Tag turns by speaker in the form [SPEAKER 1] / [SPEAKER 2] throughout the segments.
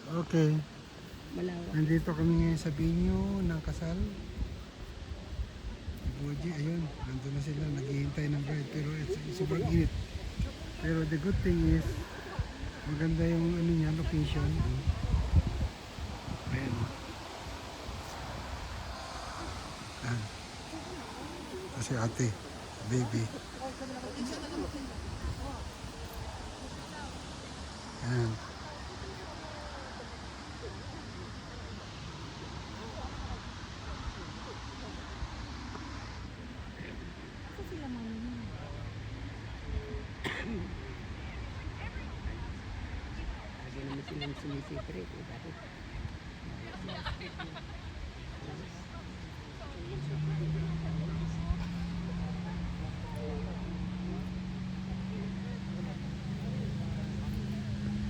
[SPEAKER 1] Okay.
[SPEAKER 2] Malawak.
[SPEAKER 1] Nandito kami ngayon sa venue ng kasal. Boji, ayun. Nandun na sila. Naghihintay ng bride. Pero sobrang init. Pero the good thing is, maganda yung ano niya, location. Ayan. Ayan. Kasi ate, baby. Ayan.
[SPEAKER 2] Lagi naman silang sumisipre. Bakit?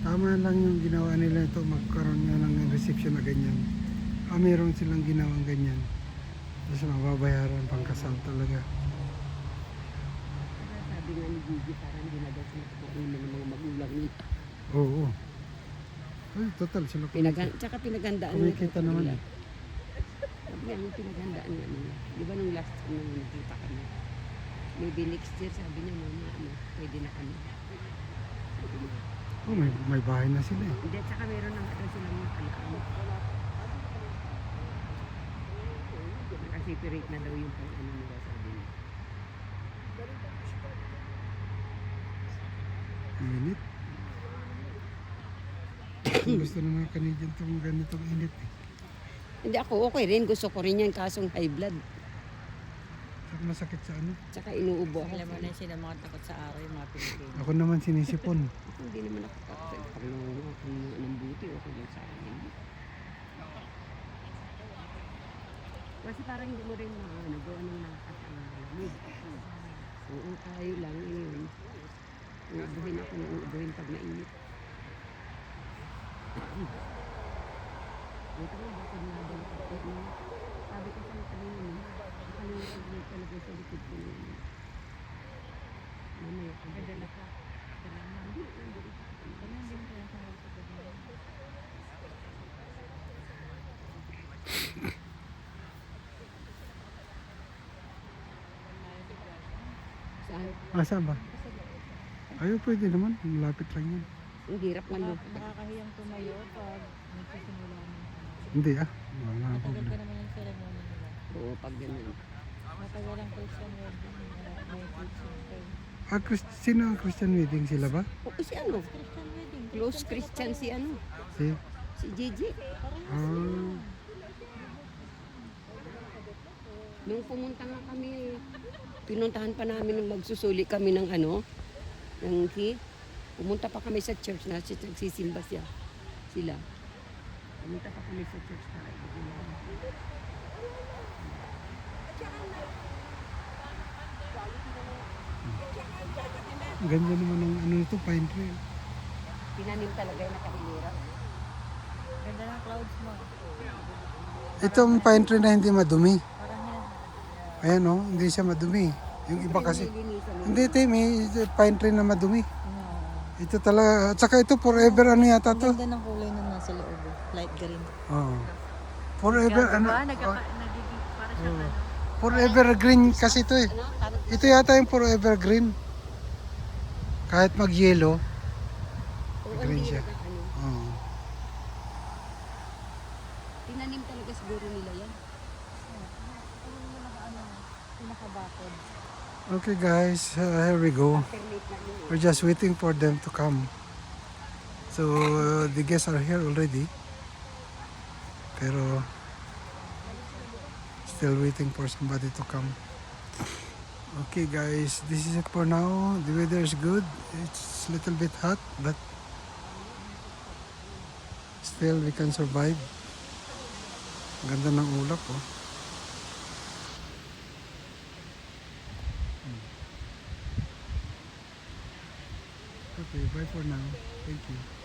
[SPEAKER 1] Tama lang yung ginawa nila ito, magkaroon nga ng reception na ganyan. Meron silang ginawang ganyan. Tapos mababayaran pang kasal talaga.
[SPEAKER 2] Sabi nga ni Gigi, parang hindi na daw sila kukunin ng mga magulang nito.
[SPEAKER 1] Oo. Ay, total sila
[SPEAKER 2] Tsaka pinaghandaan
[SPEAKER 1] kumikita naman eh.
[SPEAKER 2] Sabi nga yung pinaghandaan nga nila. Di ba nung last time nung nakita kami? Maybe next year, sabi niya, mama, pwede na kami. Sabi niya.
[SPEAKER 1] Oh, may bahay na sila eh.
[SPEAKER 2] Hindi, tsaka meron na nga daw silang nakalaan. Nakasiperate na daw yung pang-ano nila, sabi niya.
[SPEAKER 1] Init. Gusto na mga Canadian itong ganitong init eh.
[SPEAKER 2] Hindi ako okay rin. Gusto ko rin yan kasong high blood.
[SPEAKER 1] Saka masakit sa ano.
[SPEAKER 2] Tsaka inuubo ako.
[SPEAKER 3] Alam mo na sila mga takot sa araw yung mga Pilipino.
[SPEAKER 1] Ako naman sinisipon.
[SPEAKER 2] Hindi naman ako takot. Pag nangunga ako ng buti, okay lang sa akin. Kasi parang hindi mo rin gawa ng nakakalamig. Oo, tayo lang yun. Uubuhin ako ng uubuhin pag mainit. Ito nga, bakit nga daw ako. Sabi ko sa kanina niya, nakalimutan ko talaga sa likod ko niya. Mamaya ko. Kadala ka. Hindi, nandun. Nandun ka lang sa mga pagkakala. Saan?
[SPEAKER 1] Saan ba? Ayun, pwede naman. Malapit lang yan.
[SPEAKER 2] Ang hirap man doon.
[SPEAKER 3] Nakakahiyang tumayo pag nagsisimula ng
[SPEAKER 1] Hindi ah. Wala
[SPEAKER 3] matagal
[SPEAKER 1] problem.
[SPEAKER 3] pa naman yung ceremony nila.
[SPEAKER 2] Oo, pag ganun.
[SPEAKER 3] Matagal ang Christian wedding. May teaching kayo.
[SPEAKER 1] Sino ang Christian wedding? Sila ba?
[SPEAKER 2] Oo, si ano?
[SPEAKER 3] Christian wedding.
[SPEAKER 2] Close Christian si ano?
[SPEAKER 1] Si?
[SPEAKER 2] Si Gigi.
[SPEAKER 1] Ah,
[SPEAKER 2] Nung pumunta nga kami, pinuntahan pa namin nung magsusuli kami ng ng key. Pumunta pa kami sa church na nagsisimba sila. Pumunta pa kami sa church para ibigin.
[SPEAKER 1] ganda naman ng ano ito, pine tree.
[SPEAKER 2] Tinanim talaga yung nakahilira.
[SPEAKER 3] Ganda ng clouds mo.
[SPEAKER 1] Itong pine tree na hindi madumi.
[SPEAKER 3] Parang yan.
[SPEAKER 1] Ayan oh, hindi siya madumi. Yung iba kasi.
[SPEAKER 2] Nilinisan mo.
[SPEAKER 1] Hindi ito, may pine tree na madumi.
[SPEAKER 3] No.
[SPEAKER 1] Ito talaga, at saka ito forever ano yata
[SPEAKER 3] Ang
[SPEAKER 1] to.
[SPEAKER 3] ganda ng kulay na nasa loob. Light green.
[SPEAKER 1] Oo. Forever ano.
[SPEAKER 3] Nagiging para siya
[SPEAKER 1] Forever green kasi ito eh. Ito yata yung forever green. Kahit mag-yellow, green siya. Oo.
[SPEAKER 2] Tinanim talaga siguro nila yan.
[SPEAKER 3] pinakabakod.
[SPEAKER 1] Okay guys, here we go. We're just waiting for them to come. So the guests are here already. Pero still waiting for somebody to come. Okay guys, this is it for now. The weather is good. It's a little bit hot, but still we can survive. Ganda ng ulap oh. Okay, bye for now. Thank you.